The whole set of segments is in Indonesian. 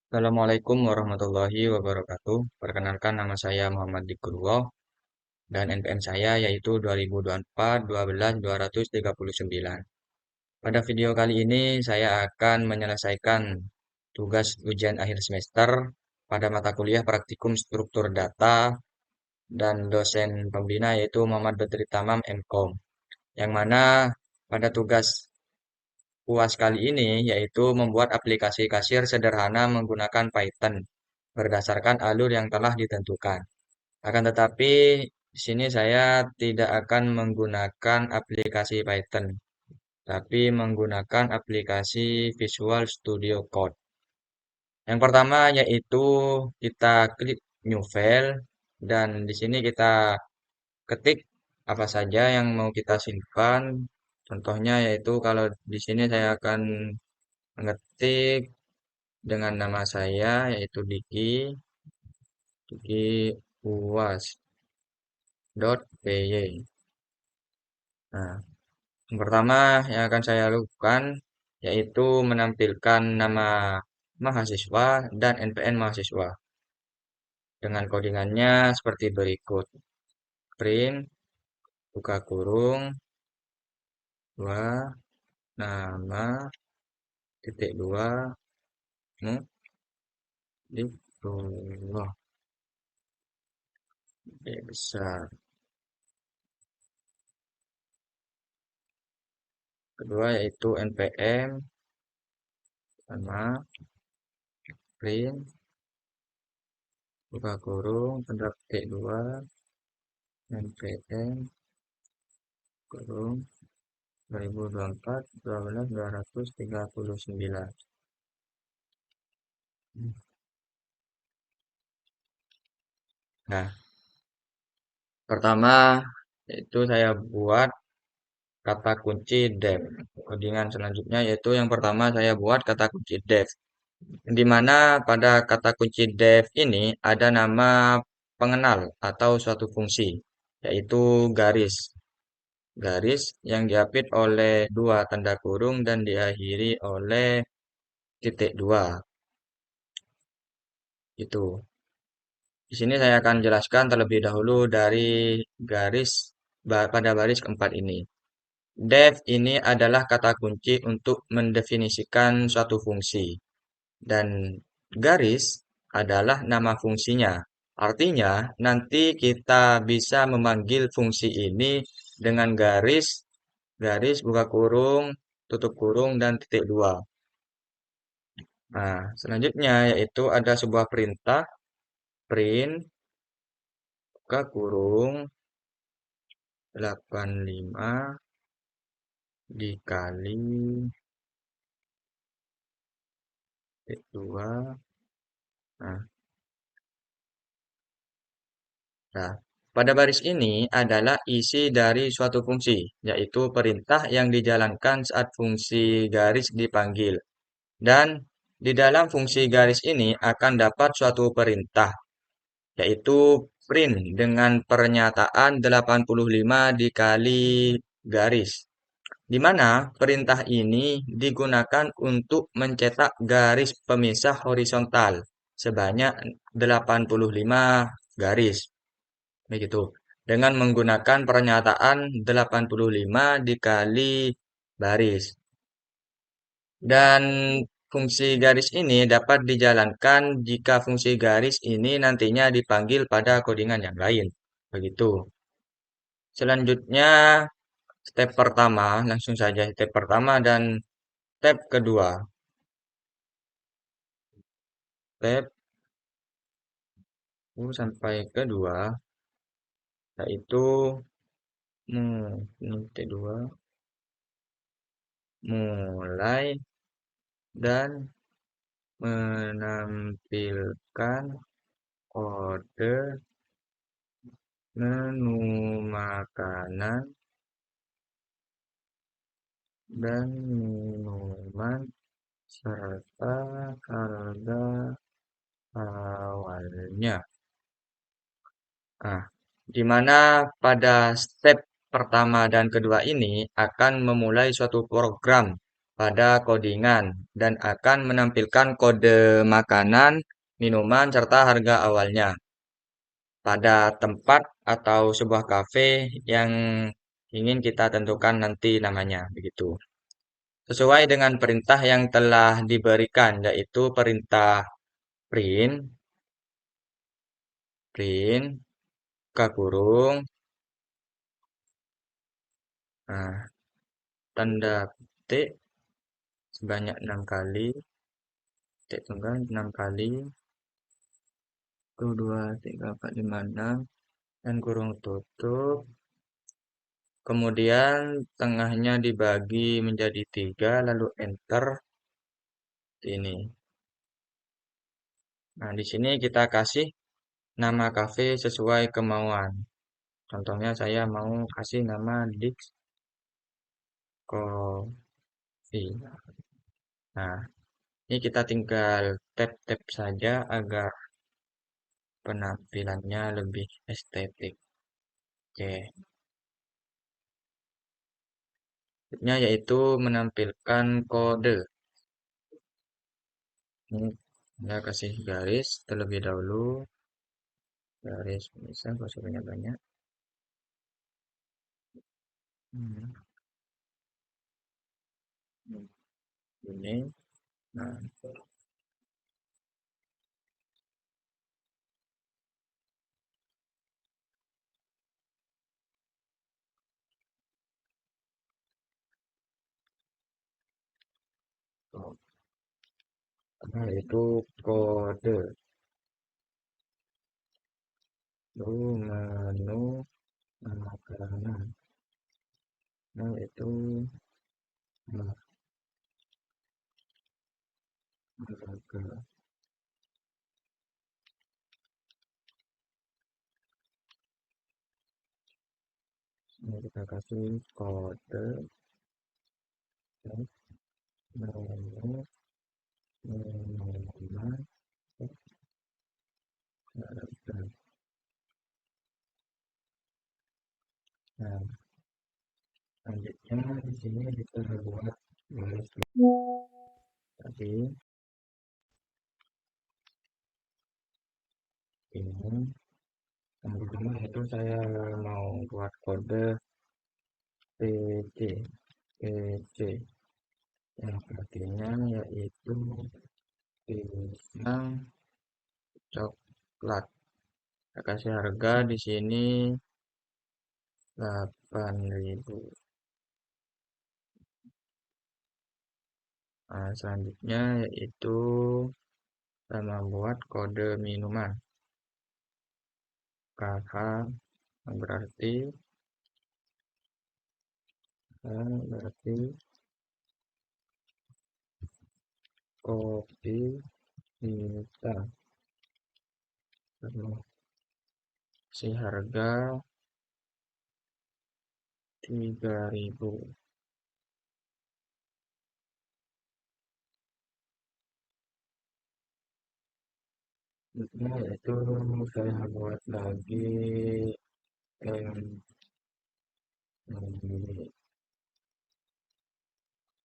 Assalamualaikum warahmatullahi wabarakatuh. Perkenalkan nama saya Muhammad Dikurwo dan NPM saya yaitu 2024-12-239. Pada video kali ini saya akan menyelesaikan tugas ujian akhir semester pada mata kuliah Praktikum Struktur Data dan dosen pembina yaitu Muhammad Badri Tamam MKOM. Yang mana pada tugas UAS kali ini yaitu membuat aplikasi kasir sederhana menggunakan Python berdasarkan alur yang telah ditentukan. Akan tetapi di sini saya tidak akan menggunakan aplikasi Python, tapi menggunakan aplikasi Visual Studio Code. Yang pertama yaitu kita klik New File dan di sini kita ketik apa saja yang mau kita simpan. Contohnya yaitu kalau di sini saya akan mengetik dengan nama saya yaitu Diki uas.py. Nah, yang pertama yang akan saya lakukan yaitu menampilkan nama mahasiswa dan NPN mahasiswa dengan codingannya seperti berikut. Print, buka kurung, 2, nama, titik 2, di bawah, besar. Kedua yaitu NPM, sama, print, buka kurung, tanda petik 2, NPM, kurung, 2024-12-239. Nah, pertama yaitu saya buat kata kunci def. Codingan selanjutnya yaitu yang pertama saya buat kata kunci def. Di mana pada kata kunci def ini ada nama pengenal atau suatu fungsi, yaitu garis. Garis yang diapit oleh dua tanda kurung dan diakhiri oleh titik 2. Itu. Di sini saya akan jelaskan terlebih dahulu dari garis pada baris keempat ini. Def ini adalah kata kunci untuk mendefinisikan suatu fungsi dan garis adalah nama fungsinya. Artinya, nanti kita bisa memanggil fungsi ini dengan garis, garis buka kurung, tutup kurung, dan titik 2. Nah, selanjutnya yaitu ada sebuah perintah print buka kurung 85 dikali titik 2. Nah, nah, pada baris ini adalah isi dari suatu fungsi, yaitu perintah yang dijalankan saat fungsi garis dipanggil. Dan di dalam fungsi garis ini akan dapat suatu perintah, yaitu print dengan pernyataan 85 dikali garis. Di mana perintah ini digunakan untuk mencetak garis pemisah horizontal sebanyak 85 garis. Begitu. Dengan menggunakan pernyataan 85 dikali baris. Dan fungsi garis ini dapat dijalankan jika fungsi garis ini nantinya dipanggil pada codingan yang lain. Begitu. Selanjutnya, step pertama, langsung saja step pertama dan step kedua. Step sampai kedua, yaitu titik 2, mulai dan menampilkan kode menu makanan dan minuman serta harga awalnya. Nah, di mana pada step pertama dan kedua ini akan memulai suatu program pada codingan dan akan menampilkan kode makanan, minuman, serta harga awalnya pada tempat atau sebuah kafe yang ingin kita tentukan nanti namanya begitu. Sesuai dengan perintah yang telah diberikan yaitu perintah print, buka kurung, nah, tanda petik sebanyak 6 kali, titik tunggal 6 kali, 1, 2, 3, 4, 5, 6, dan kurung tutup. Kemudian tengahnya dibagi menjadi 3, lalu enter. Ini. Nah, di sini kita kasih nama kafe sesuai kemauan. Contohnya saya mau kasih nama Dix Coffee. Nah, ini kita tinggal tap-tap saja agar penampilannya lebih estetik. Oke. Berikutnya yaitu menampilkan kode. Ini saya kasih garis terlebih dahulu. Garis bisa nggak usah banyak-banyak. Hmm, Ini. Nah, itu kode. Lalu menu makanan. Nah, itu harga. Ini kita kasih kode. Menu minuman. Nah, selanjutnya di sini kita buat garis tadi ini. Yang kedua itu saya mau buat kode PC. PC yang artinya yaitu pisang coklat. Saya kasih harga di sini 8.000. Nah, selanjutnya yaitu kita membuat kode minuman. KH berarti berarti kopi hitam. Si harga 3.000. Nah, itu saya buat lagi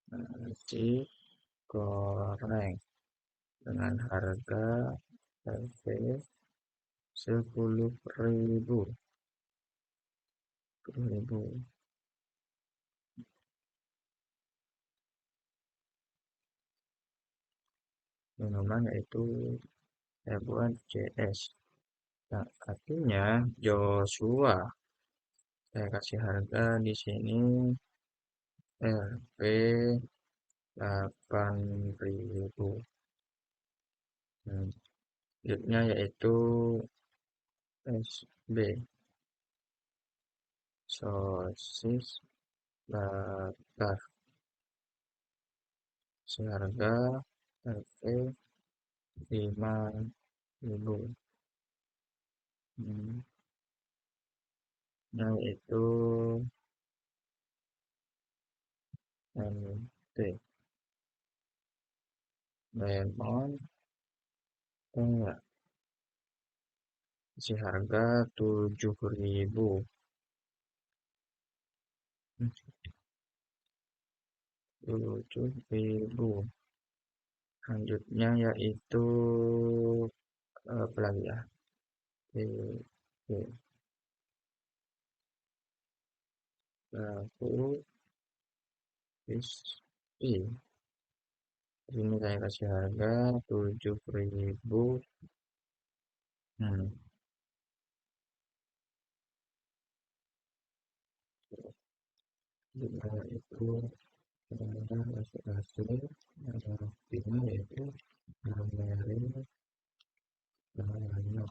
nasi goreng dengan harga harga 10.000. 10.000. Minuman yaitu saya buat JS. Nah, artinya Joshua. Saya kasih harga di sini Rp 8.000. Selanjutnya yaitu SB sosis bakar seharga Rp 5.000. Yaitu MT lemon enggak si harga 7.000. 7.000. Selanjutnya yaitu apa lagi ya? P, P, aku, I. Ini saya kasih harga 7.000. Hmm. Juga itu ada masuk ada ini yaitu Amerika banyak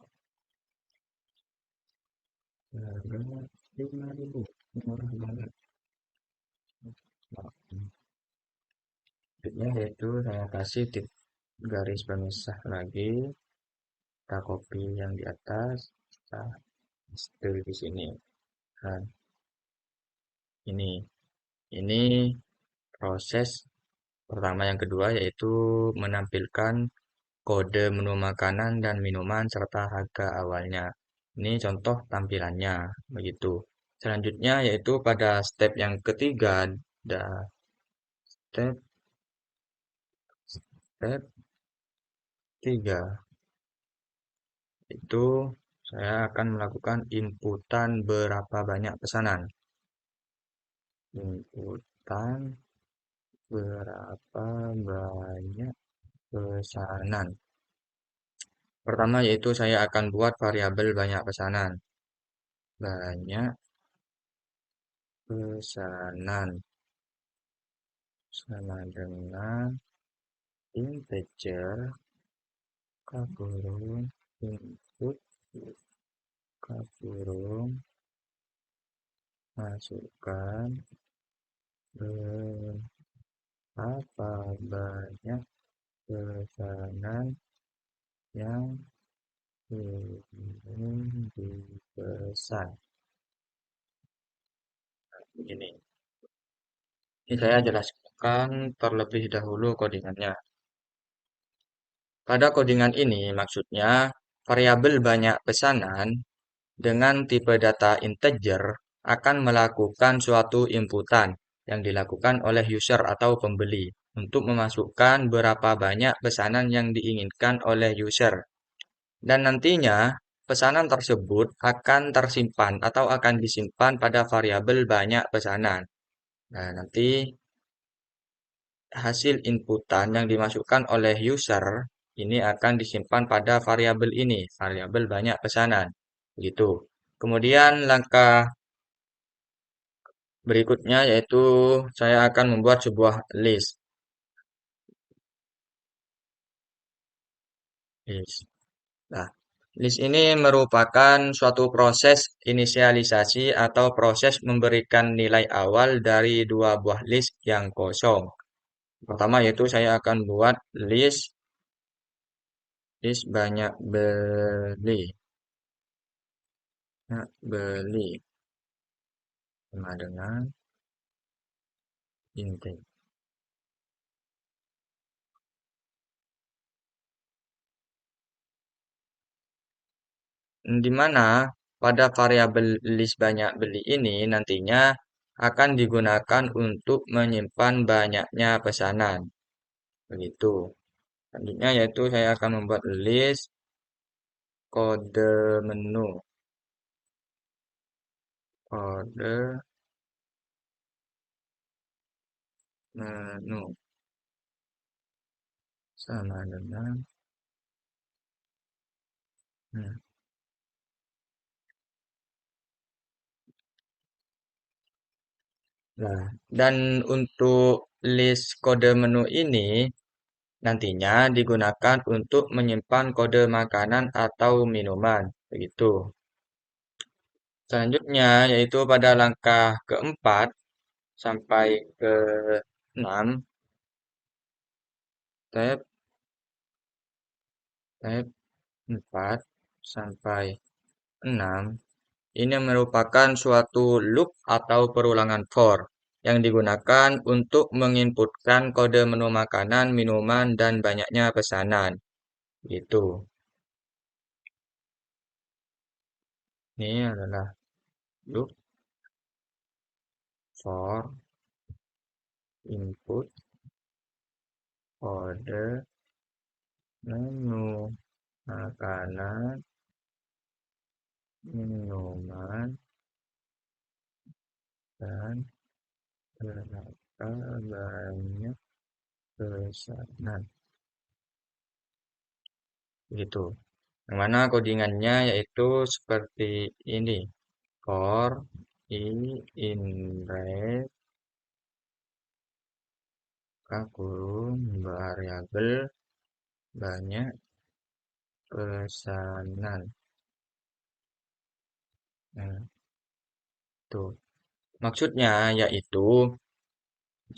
harga 5.000, murah banget. Nah, tipnya yaitu saya kasih tip garis pemisah lagi, kita copy yang di atas, kita paste di sini. Nah, ini ini proses pertama. Yang kedua yaitu menampilkan kode menu makanan dan minuman serta harga awalnya. Ini contoh tampilannya begitu. Selanjutnya yaitu pada step yang ketiga, ada step step 3 itu saya akan melakukan inputan berapa banyak pesanan. Inputan berapa banyak pesanan. Pertama yaitu saya akan buat variabel banyak pesanan. Banyak pesanan sama dengan integer kurung input kurung masukkan berapa banyak pesanan yang ingin dipesan. Begini. Ini saya jelaskan terlebih dahulu codingannya. Pada codingan ini maksudnya variabel banyak pesanan dengan tipe data integer akan melakukan suatu inputan yang dilakukan oleh user atau pembeli untuk memasukkan berapa banyak pesanan yang diinginkan oleh user. Dan nantinya pesanan tersebut akan tersimpan atau akan disimpan pada variabel banyak pesanan. Nah, nanti hasil inputan yang dimasukkan oleh user ini akan disimpan pada variabel ini, variabel banyak pesanan. Gitu. Kemudian langkah berikutnya yaitu saya akan membuat sebuah list. List. Nah, list ini merupakan suatu proses inisialisasi atau proses memberikan nilai awal dari dua buah list yang kosong. Pertama yaitu saya akan buat list banyak beli. Banyak beli sama dengan inti. Di mana pada variabel list banyak beli ini nantinya akan digunakan untuk menyimpan banyaknya pesanan. Begitu. Selanjutnya yaitu saya akan membuat list kode menu. Kode menu sama dengan hmm. Nah, dan untuk list kode menu ini nantinya digunakan untuk menyimpan kode makanan atau minuman. Begitu. Selanjutnya yaitu pada langkah keempat sampai ke 6, tab tab 4 sampai 6 ini merupakan suatu loop atau perulangan for yang digunakan untuk menginputkan kode menu makanan, minuman, dan banyaknya pesanan. Gitu. Ini adalah loop for input kode menu makanan, minuman, dan berapa banyak pesanan. Gitu. Yang mana codingannya yaitu seperti ini. For I in red kurung variabel banyak pesanan. Nah, tuh. Maksudnya yaitu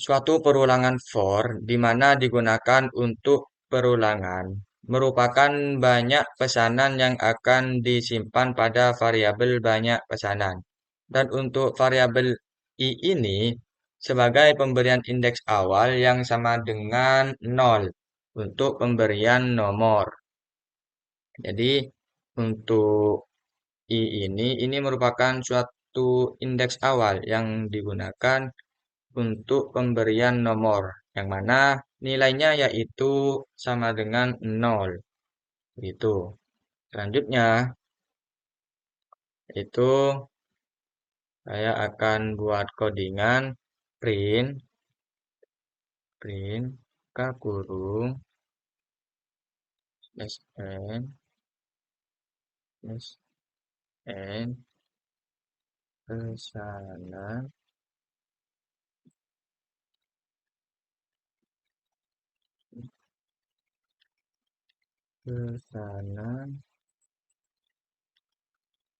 suatu perulangan for di mana digunakan untuk perulangan merupakan banyak pesanan yang akan disimpan pada variabel banyak pesanan. Dan untuk variabel I ini sebagai pemberian indeks awal yang sama dengan 0 untuk pemberian nomor. Jadi untuk ini merupakan suatu indeks awal yang digunakan untuk pemberian nomor, yang mana nilainya yaitu sama dengan 0. Gitu. Selanjutnya, itu saya akan buat codingan print, print, k kurung, sn, sn, pesanan, pesanan,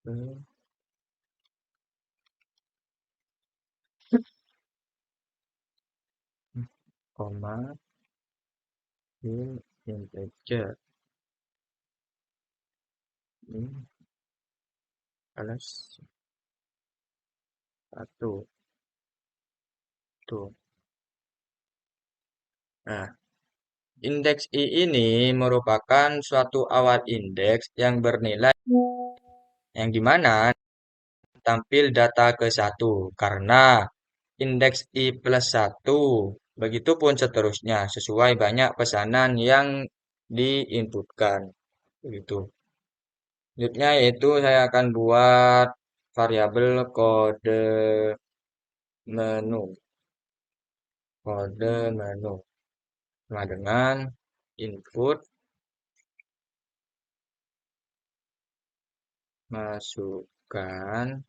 pe- koma, integer. Ini plus 1. Tuh. Nah, indeks I ini merupakan suatu awal indeks yang bernilai yang dimana tampil data ke 1 karena indeks I plus 1. Begitupun seterusnya sesuai banyak pesanan yang diinputkan. Begitu. Selanjutnya yaitu saya akan buat variabel kode menu. Kode menu. Sama dengan input masukkan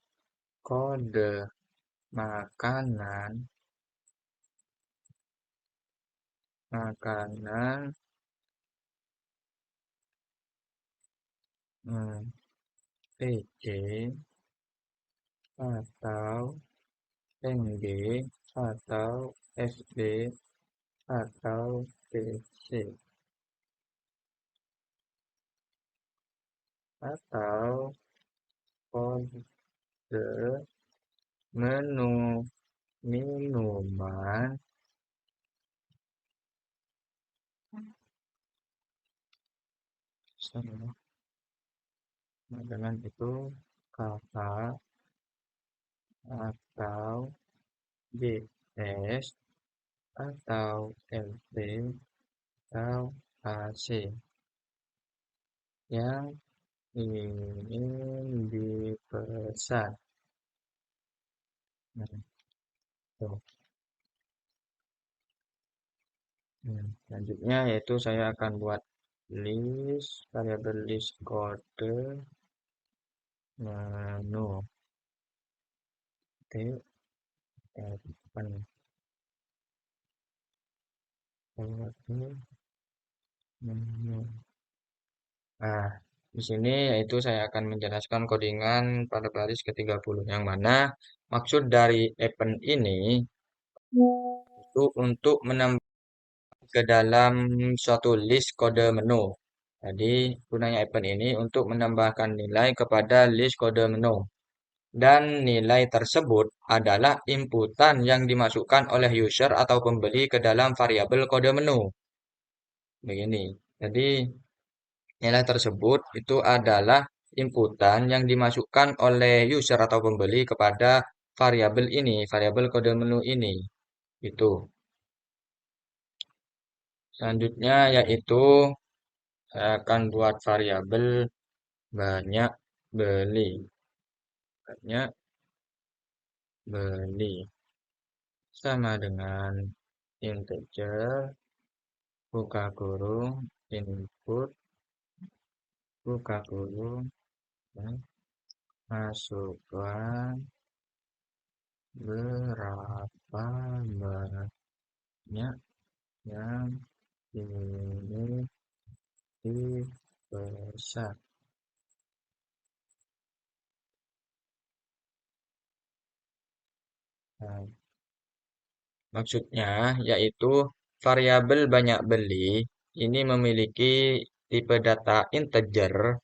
kode makanan, makanan, PC atau NG atau SD atau PC atau kode menu minuman sama dengan itu kakak atau JS atau LP atau AC yang ingin dipesan. Nah, tuh. Selanjutnya yaitu saya akan buat list variabel list kode menu t open kode menu. Nah, di sini yaitu saya akan menjelaskan codingan pada baris ke-30 yang mana maksud dari event ini itu untuk menambah ke dalam suatu list kode menu. Jadi, gunanya event ini untuk menambahkan nilai kepada list kode menu. Dan nilai tersebut adalah inputan yang dimasukkan oleh user atau pembeli ke dalam variabel kode menu. Begini. Jadi, nilai tersebut itu adalah inputan yang dimasukkan oleh user atau pembeli kepada variabel ini, variabel kode menu ini. Itu. Selanjutnya yaitu saya akan buat variabel banyak beli. Banyak beli sama dengan integer buka kurung input buka kurung dan masukkan berapa banyak yang ini dipesan. Nah, maksudnya yaitu variabel banyak beli ini memiliki tipe data integer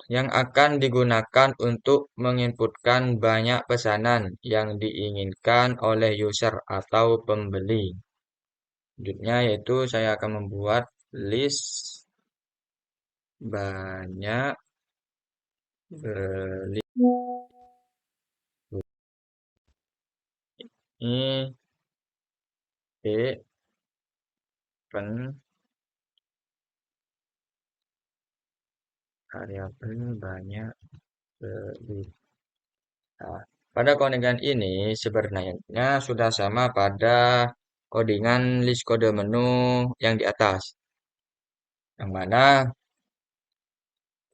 yang akan digunakan untuk menginputkan banyak pesanan yang diinginkan oleh user atau pembeli. Selanjutnya yaitu saya akan membuat list banyak beli. Ini pen variabel banyak beli. Nah, pada codingan ini sebenarnya sudah sama pada codingan list kode menu yang di atas. Yang mana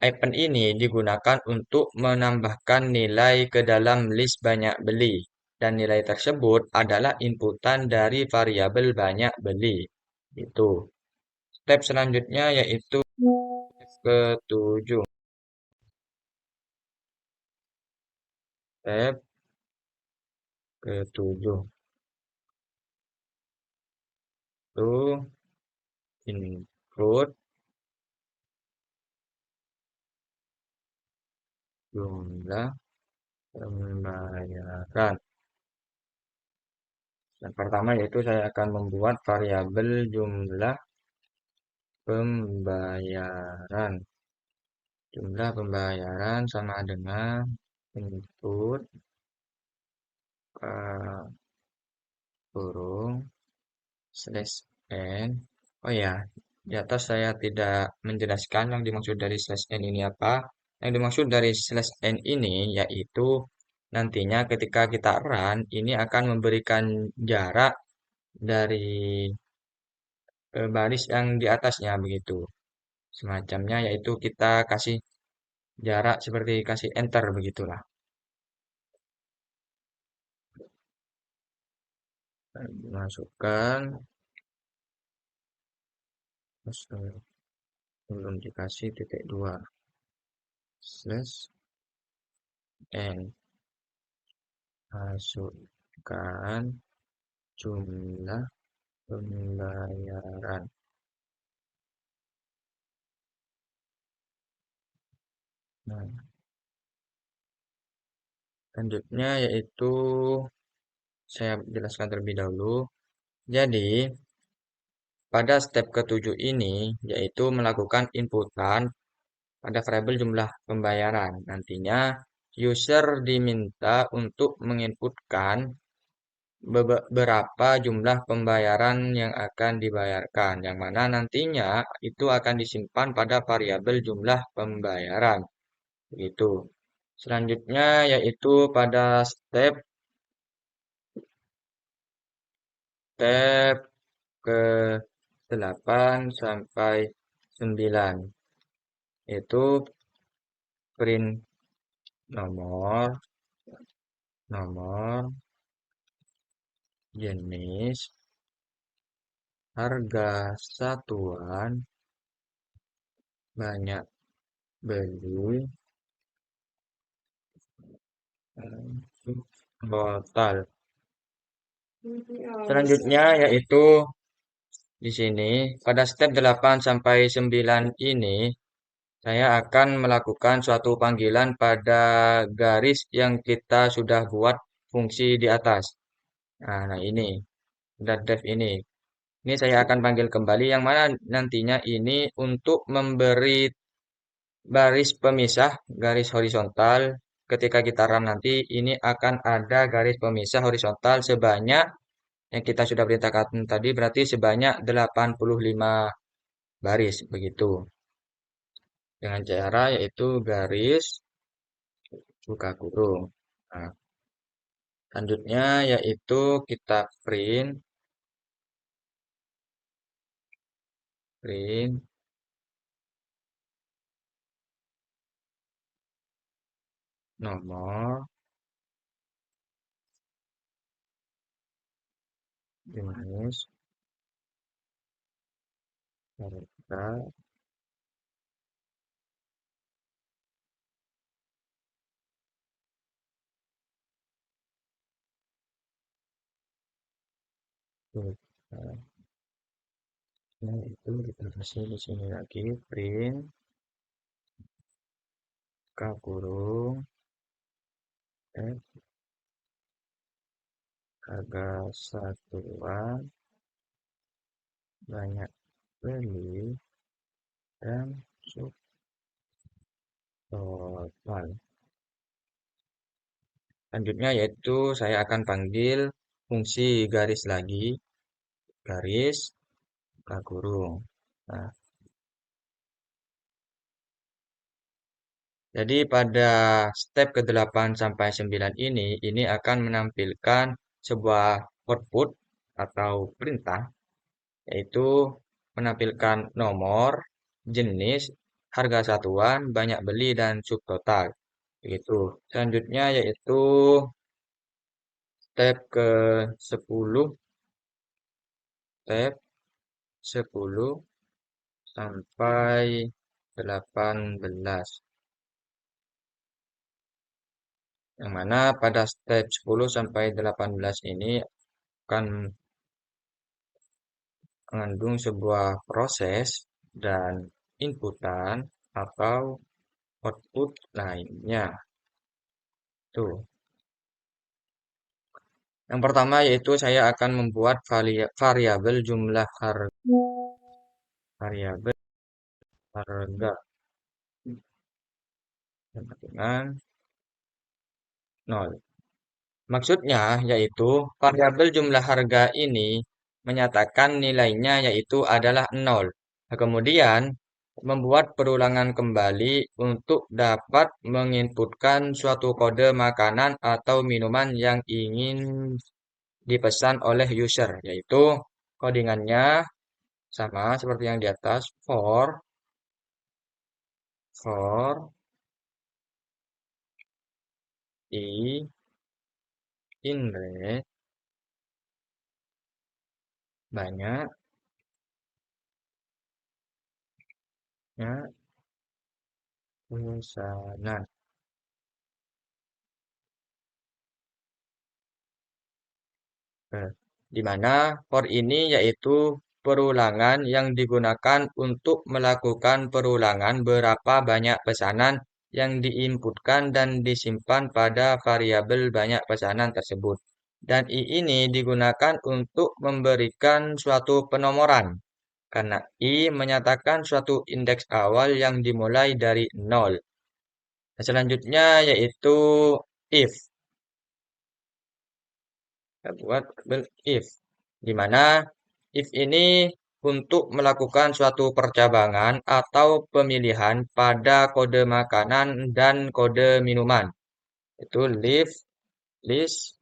icon ini digunakan untuk menambahkan nilai ke dalam list banyak beli. Dan nilai tersebut adalah inputan dari variabel banyak beli. Itu. Step selanjutnya yaitu ketujuh. Step ketujuh. Itu input jumlah pembayaran. Yang pertama yaitu saya akan membuat variabel jumlah pembayaran. Jumlah pembayaran sama dengan input kurung slash n. Oh ya, di atas saya tidak menjelaskan yang dimaksud dari slash n ini apa. Yang dimaksud dari slash n ini yaitu nantinya ketika kita run ini akan memberikan jarak dari baris yang di atasnya begitu. Semacamnya yaitu kita kasih jarak seperti kasih enter begitulah. Masukkan terus, belum dikasih titik dua slash n, masukkan jumlah pembayaran. Nah, selanjutnya yaitu saya jelaskan terlebih dahulu. Jadi, pada step ketujuh ini yaitu melakukan inputan pada variabel jumlah pembayaran. Nantinya user diminta untuk menginputkan berapa jumlah pembayaran yang akan dibayarkan, yang mana nantinya itu akan disimpan pada variabel jumlah pembayaran. Begitu. Selanjutnya yaitu pada step ke 8 sampai 9 itu print nomor nomor jenis harga satuan banyak beli total. Selanjutnya yaitu di sini pada step 8 sampai 9 ini saya akan melakukan suatu panggilan pada garis yang kita sudah buat fungsi di atas. Nah ini, def ini. Ini saya akan panggil kembali yang mana nantinya ini untuk memberi baris pemisah, garis horizontal. Ketika kita run nanti, ini akan ada garis pemisah horizontal sebanyak yang kita sudah perintahkan tadi berarti sebanyak 85 baris begitu. Dengan cara yaitu garis buka kurung. Nah, selanjutnya yaitu kita print nomor jenis harga buka. Nah, itu kita kasih di sini lagi print buka kurung harga satuan banyak beli dan subtotal. Selanjutnya yaitu saya akan panggil fungsi garis lagi, garis buka kurung. Nah, jadi pada step ke-8 sampai 9 ini akan menampilkan sebuah output atau perintah, yaitu menampilkan nomor, jenis, harga satuan, banyak beli, dan subtotal. Begitu. Selanjutnya yaitu step ke-10, step 10 sampai 18. Yang mana pada step 10 sampai 18 ini akan mengandung sebuah proses dan inputan atau output lainnya. Tuh. Yang pertama yaitu saya akan membuat variabel jumlah variabel harga dengan 0. Maksudnya yaitu variabel jumlah harga ini menyatakan nilainya yaitu adalah 0. Nah, kemudian membuat perulangan kembali untuk dapat menginputkan suatu kode makanan atau minuman yang ingin dipesan oleh user, yaitu codingannya sama seperti yang di atas, for i in range banyaknya pesanan. Di mana for ini yaitu perulangan yang digunakan untuk melakukan perulangan berapa banyak pesanan yang diinputkan dan disimpan pada variabel banyak pesanan tersebut. Dan i ini digunakan untuk memberikan suatu penomoran. Karena i menyatakan suatu indeks awal yang dimulai dari 0. Selanjutnya yaitu if. Kita buat label if, di mana if ini untuk melakukan suatu percabangan atau pemilihan pada kode makanan dan kode minuman. Itu list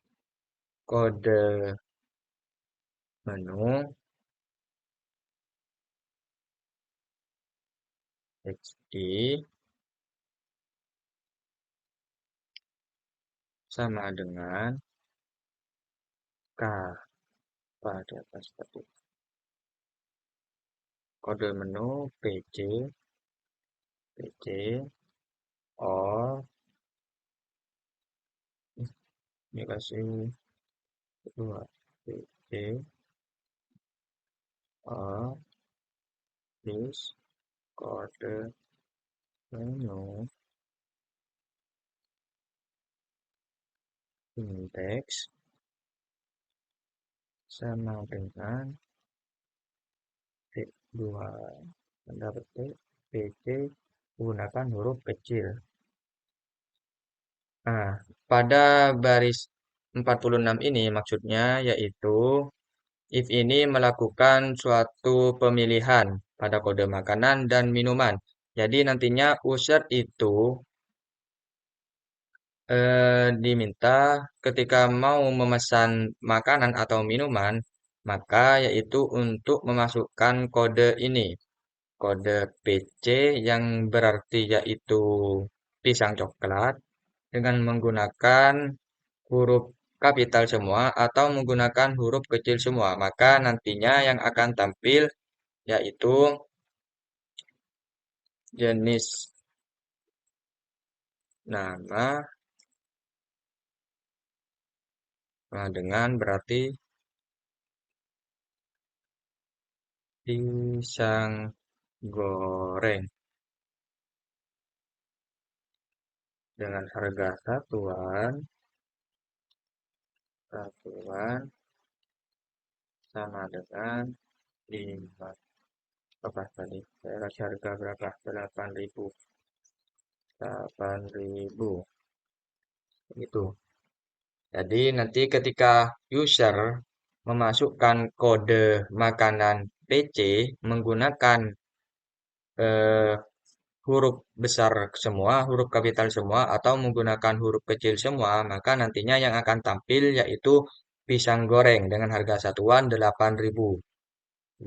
kode menu txt sama dengan k pada atas seperti kode menu pc or ini kasih 2 pc or list kode menu indeks sama dengan T2 tanda petik PC menggunakan huruf kecil. Nah, pada baris 46 ini maksudnya yaitu If ini melakukan suatu pemilihan pada kode makanan dan minuman. Jadi nantinya user itu diminta ketika mau memesan makanan atau minuman, maka yaitu untuk memasukkan kode ini, kode PC yang berarti yaitu pisang coklat dengan menggunakan huruf kapital semua atau menggunakan huruf kecil semua. Maka nantinya yang akan tampil yaitu jenis nama dengan berarti pisang goreng dengan harga satuan sama dengan 5. Apa tadi? Saya kasih harga berapa? 8.000. 8.000. Itu. Jadi nanti ketika user memasukkan kode makanan PC menggunakan eh, huruf besar semua, huruf kapital semua, atau menggunakan huruf kecil semua, maka nantinya yang akan tampil yaitu pisang goreng dengan harga satuan 8.000.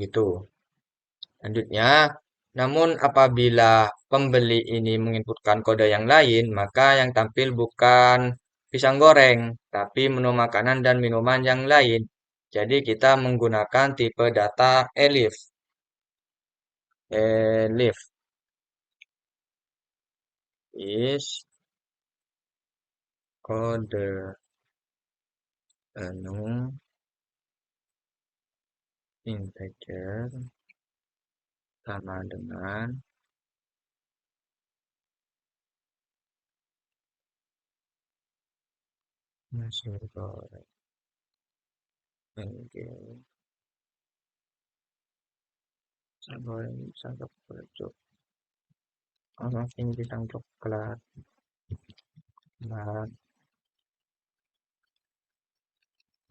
Gitu. Selanjutnya, namun apabila pembeli ini menginputkan kode yang lain, maka yang tampil bukan pisang goreng, tapi menu makanan dan minuman yang lain. Jadi kita menggunakan tipe data ELIF. ELIF is kode menu integer sama dengan nasi goreng. Oke, nasi goreng pisang coklat. Oh, ini pisang coklat. Nah,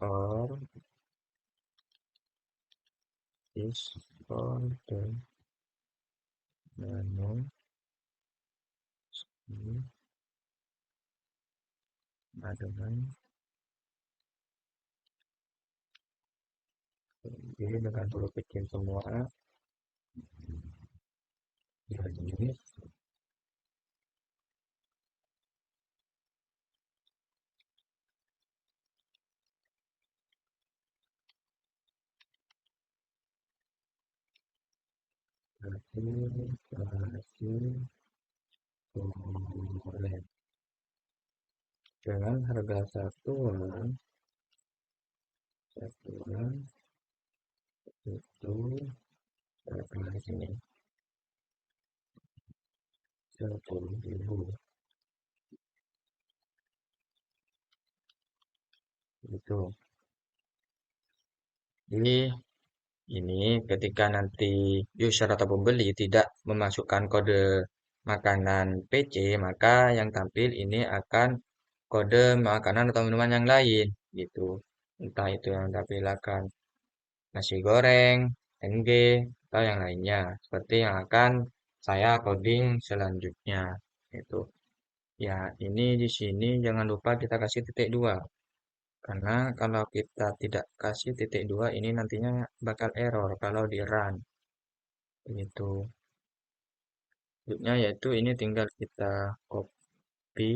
or is kode menu sama dengan ini dengan huruf kecil semua. Jadi nasi goreng dengan harga satuan itu berapa di sini? 10.000. Itu. Jadi ini ketika nanti user atau pembeli tidak memasukkan kode makanan PC, maka yang tampil ini akan kode makanan atau minuman yang lain gitu. Entah itu yang tampil akan nasi goreng, NG, atau yang lainnya. Seperti yang akan saya coding selanjutnya. Itu. Ya, ini di sini jangan lupa kita kasih titik dua. Karena kalau kita tidak kasih titik dua, ini nantinya bakal error kalau di run. Begitu. Selanjutnya yaitu ini tinggal kita copy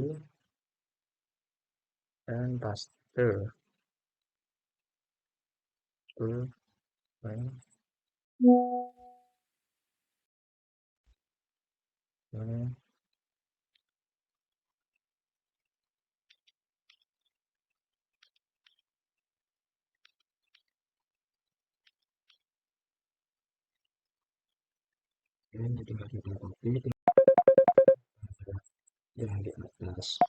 dan paste. Tuh, ini tinggal kita copy yang di atas.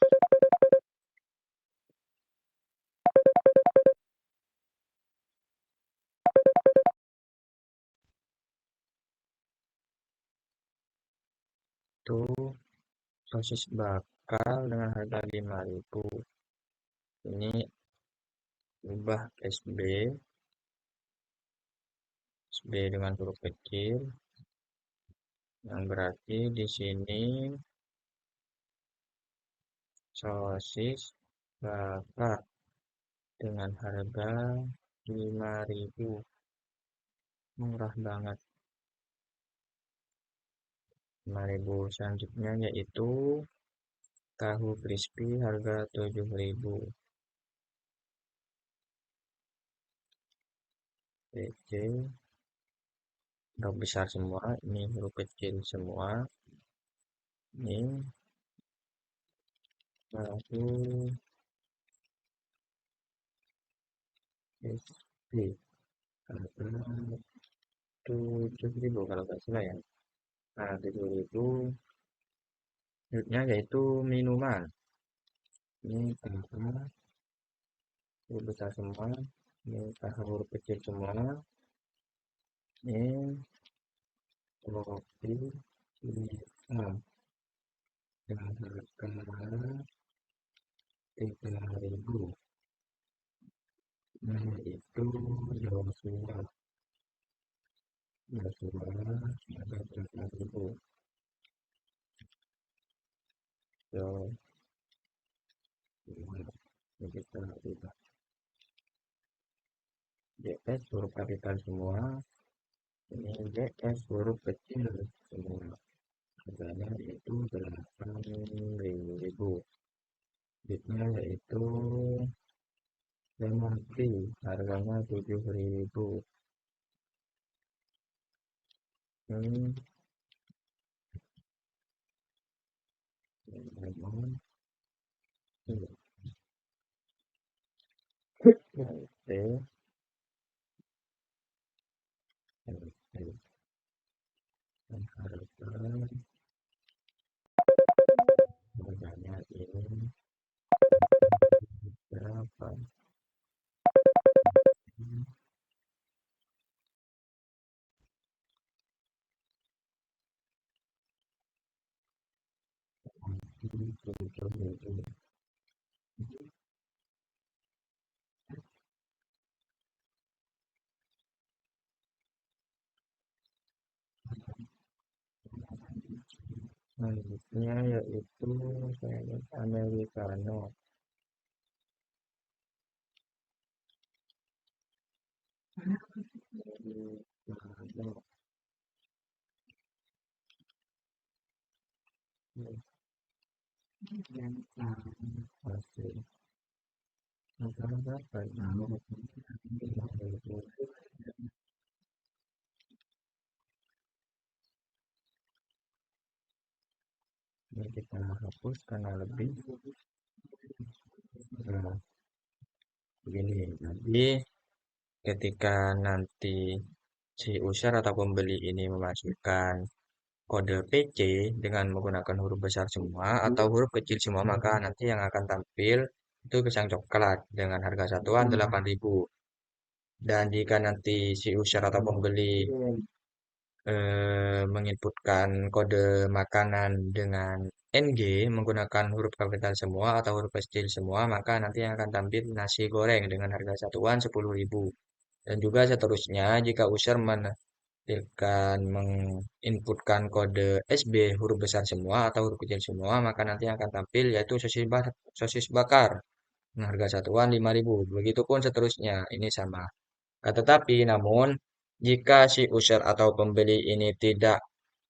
Tuh, sosis bakar dengan harga 5.000. Ini ubah SB SB dengan huruf kecil, yang berarti di sini sosis bakar dengan harga 5.000, murah banget. 5.000. Selanjutnya yaitu tahu crispy harga 7.000. PC huruf besar semua, ini huruf kecil semua. Ini tahu crispy harga 7.000 kalau nggak salah ya. Nah, 7.000. Selanjutnya yaitu minuman. Ini tahu huruf besar semua, ini tahu huruf kecil semua. Ini kopi hitam dengan harga 3.000. Nah, itu Joshua. Joshua ada 3.000. So, ini kita lihat. JS huruf kapital semua. Ini JS huruf kecil semua. Harganya yaitu 8.000. Bitnya yaitu lemon tea, harganya 7.000. Ini lemon tea. Teh, dan harganya ini berapa? Selanjutnya yaitu saya lihat americano. Americano. Hasil antara berapa ya? Ini kita hapus karena lebih. Nah, begini. Jadi ketika nanti si user atau pembeli ini memasukkan kode PC dengan menggunakan huruf besar semua atau huruf kecil semua, maka nanti yang akan tampil itu pisang coklat dengan harga satuan 8.000. Dan jika nanti si user atau pembeli menginputkan kode makanan dengan NG menggunakan huruf kapital semua atau huruf kecil semua, maka nanti yang akan tampil nasi goreng dengan harga satuan 10.000. Dan juga seterusnya jika user menginputkan kode SB huruf besar semua atau huruf kecil semua, maka nanti yang akan tampil yaitu sosis bakar dengan harga satuan 5.000. Begitupun seterusnya, ini sama. Tetapi namun jika si user atau pembeli ini tidak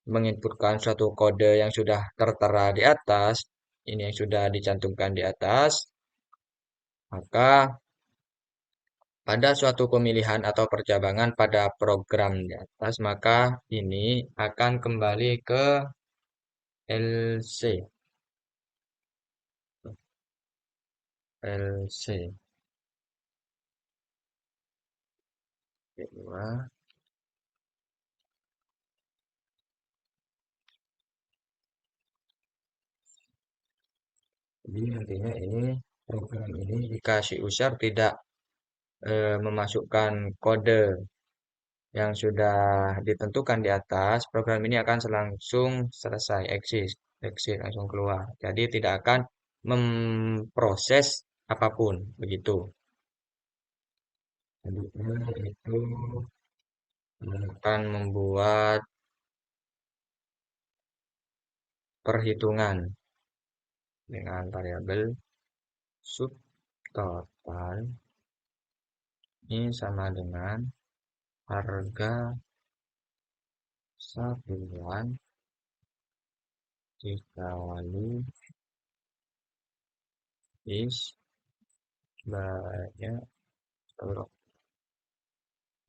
menginputkan suatu kode yang sudah tertera di atas, ini yang sudah dicantumkan di atas, maka pada suatu pemilihan atau percabangan pada program di atas, maka ini akan kembali ke LC. LC. Kedua, jadi nantinya ini program ini jika si user tidak memasukkan kode yang sudah ditentukan di atas, program ini akan langsung selesai exit, exit langsung keluar. Jadi tidak akan memproses apapun begitu. Jadi itu akan membuat perhitungan dengan variabel subtotal ini sama dengan harga satuan dikali is banyak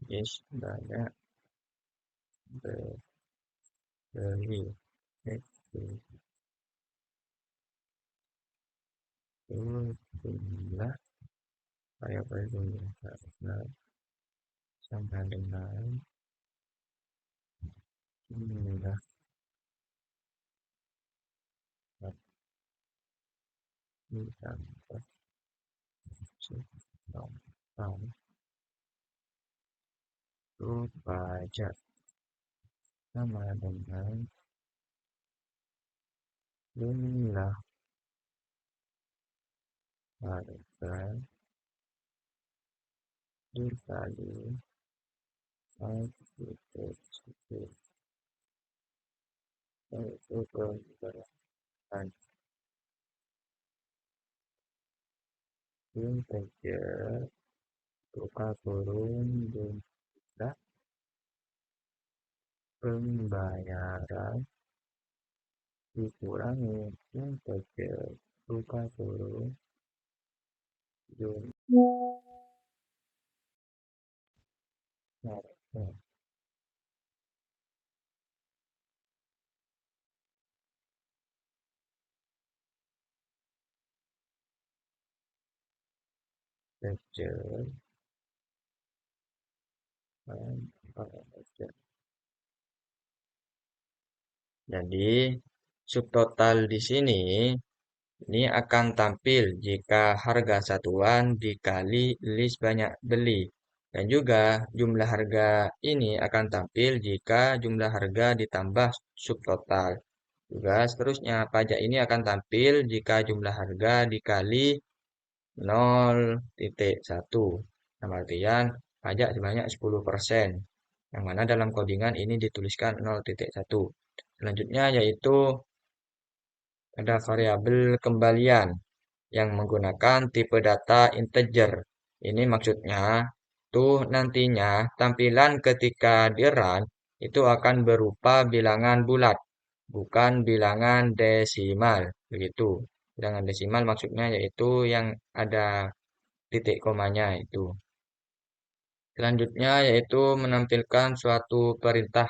banyak beli itu jumlah variabel jumlah harga sama dengan jumlah ditambah total itu pajak sama dengan jumlah harga dikali itu pembedahan integer buka kurung jumlah pembayaran dikurangi integer buka kurung jumlah integer dan pajak. Jadi subtotal di sini ini akan tampil jika harga satuan dikali list banyak beli. Dan juga jumlah harga ini akan tampil jika jumlah harga ditambah subtotal. Juga seterusnya pajak ini akan tampil jika jumlah harga dikali 0,1. Dalam artian pajak sebanyak 10%. Yang mana dalam codingan ini dituliskan 0,1. Selanjutnya yaitu ada variabel kembalian yang menggunakan tipe data integer. Ini maksudnya tuh nantinya tampilan ketika di run itu akan berupa bilangan bulat, bukan bilangan desimal. Begitu. Bilangan desimal maksudnya yaitu yang ada titik komanya itu. Selanjutnya yaitu menampilkan suatu perintah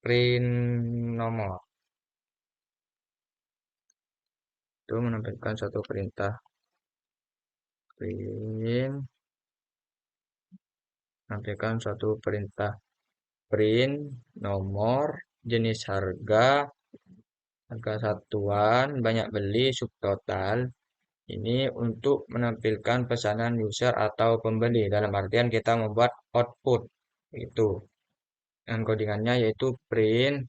print nomor. Itu menampilkan suatu perintah print, menampilkan suatu perintah print nomor, jenis harga, harga satuan, banyak beli, subtotal. Ini untuk menampilkan pesanan user atau pembeli. Dalam artian kita membuat output. Itu. Dan codingannya yaitu print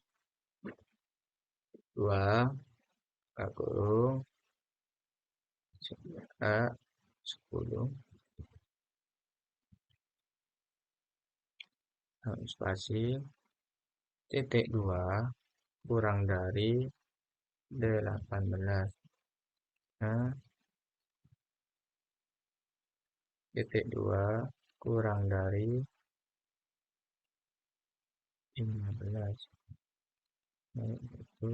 2 kurung A 10 spasi titik 2 kurang dari 18. Nah, titik 2 kurang dari 15. Nah, itu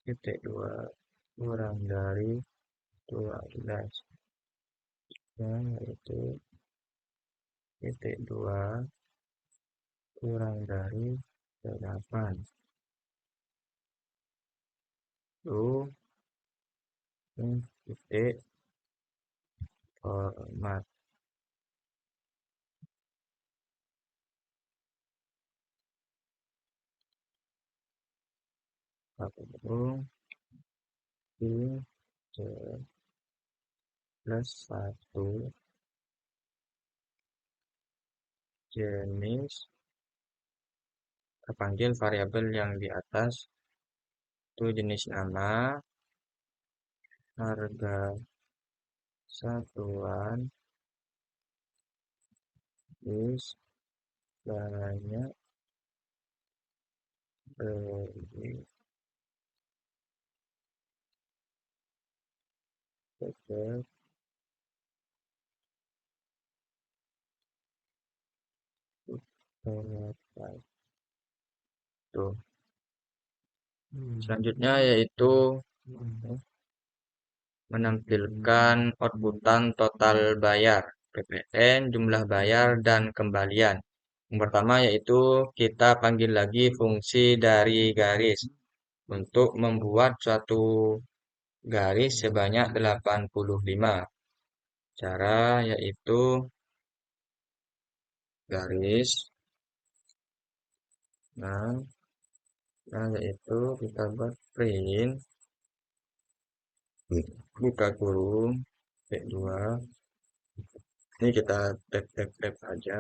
titik 2 kurang dari 12. Nah, itu titik 2 kurang dari 8. Itu titik format. Kurung I plus 1 jenis terpanggil variabel yang di atas itu jenis nama, harga satuan, Is banyak beli sesuatu. Tuh. Selanjutnya yaitu menampilkan outputan total bayar, PPN, jumlah bayar, dan kembalian. Yang pertama yaitu kita panggil lagi fungsi dari garis untuk membuat suatu garis sebanyak 85. Cara yaitu garis, nah, yaitu kita buat print, buka kurung, P2. Ini kita tap aja,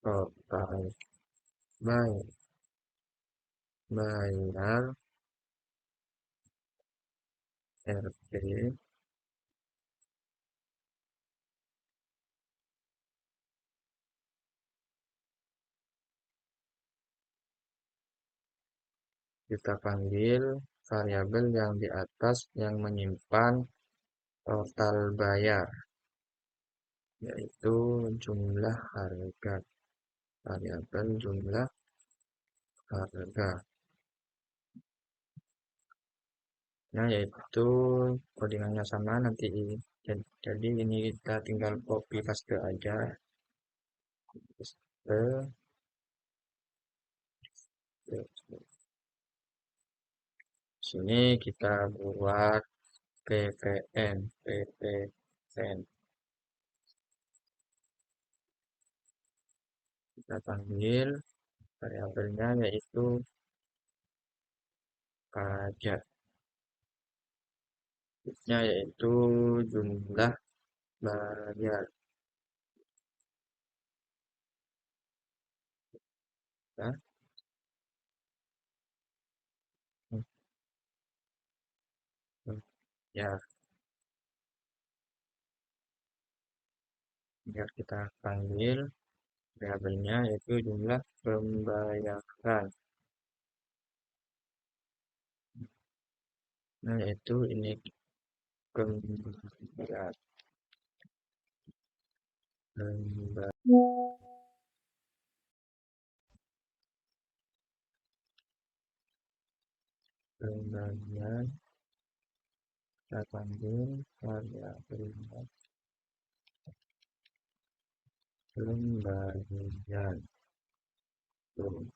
total bayar, bayar RP, kita panggil variabel yang di atas yang menyimpan total bayar, yaitu jumlah harga, variabel jumlah harga. Nah, yaitu codingannya sama nanti. Jadi ini kita tinggal copy paste aja. Paste. Sini kita buat ppn. Kita panggil variabelnya yaitu pajak. Nya yaitu jumlah bayar. Ya, ya, biar kita panggil variabelnya yaitu jumlah pembayaran. Nah, yaitu ini pembayaran. Pembagian kita panggil variabelnya pembagian. Tuh,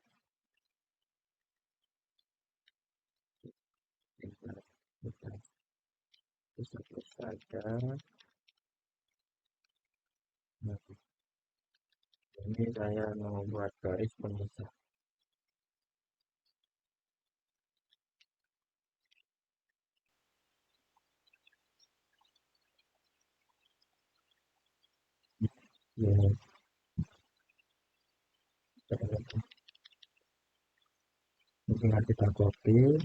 kita, kita, kita saja. Nah, ini saya mau buat garis pemisah. Ini tinggal kita copy.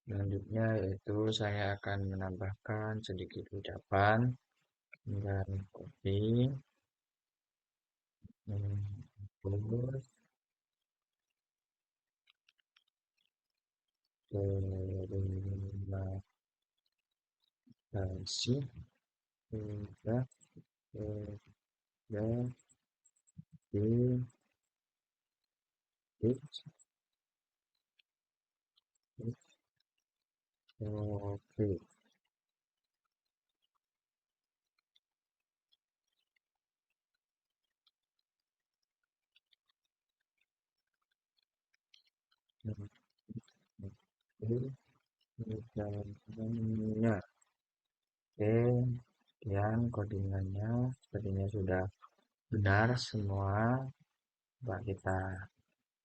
Selanjutnya yaitu saya akan menambahkan sedikit ucapan dan copy. Terus terima kasih sudah bergabung. Oke. Misalnya, oke, yang codingannya sepertinya sudah benar semua. Coba kita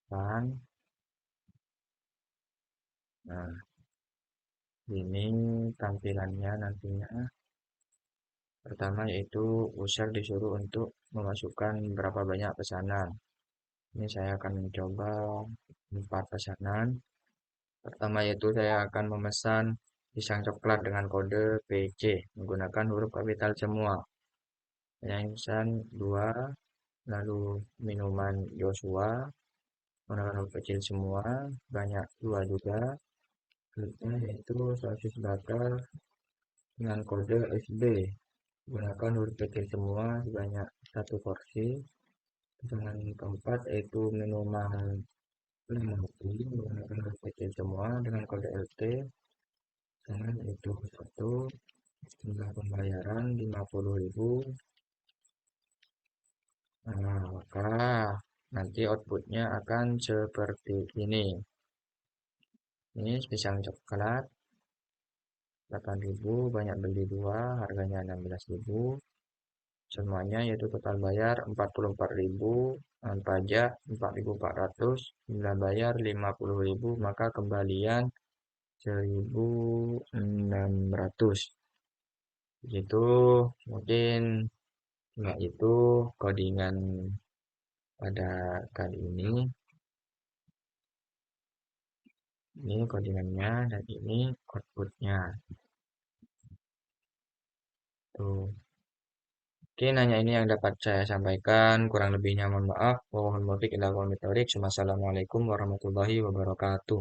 run. Nah, ini tampilannya nantinya. Pertama yaitu user disuruh untuk memasukkan berapa banyak pesanan. Ini saya akan mencoba 4 pesanan. Pertama yaitu saya akan memesan pisang coklat dengan kode PC menggunakan huruf kapital semua. Yayasan 2, lalu minuman Joshua, menggunakan huruf kecil semua, banyak 2 juga, kliknya yaitu sausage bakar dengan kode SB, gunakan huruf kecil semua sebanyak 1 porsi. Pesanan keempat yaitu minuman lemon tea menggunakan huruf kecil semua dengan kode LT, pesanan itu satu, jumlah pembayaran 50.000. Nah, maka nanti outputnya akan seperti ini. Ini pisang coklat 8.000, banyak beli 2, harganya 16.000. Semuanya yaitu total bayar 44.000, dengan pajak 4.400, jumlah bayar 50.000, maka kembalian 1.600. Begitu, mungkin cuma itu codingan pada kali ini. Ini codingannya dan ini outputnya. Tuh. Oke, hanya ini yang dapat saya sampaikan. Kurang lebihnya mohon maaf. Wassalamualaikum warahmatullahi wabarakatuh.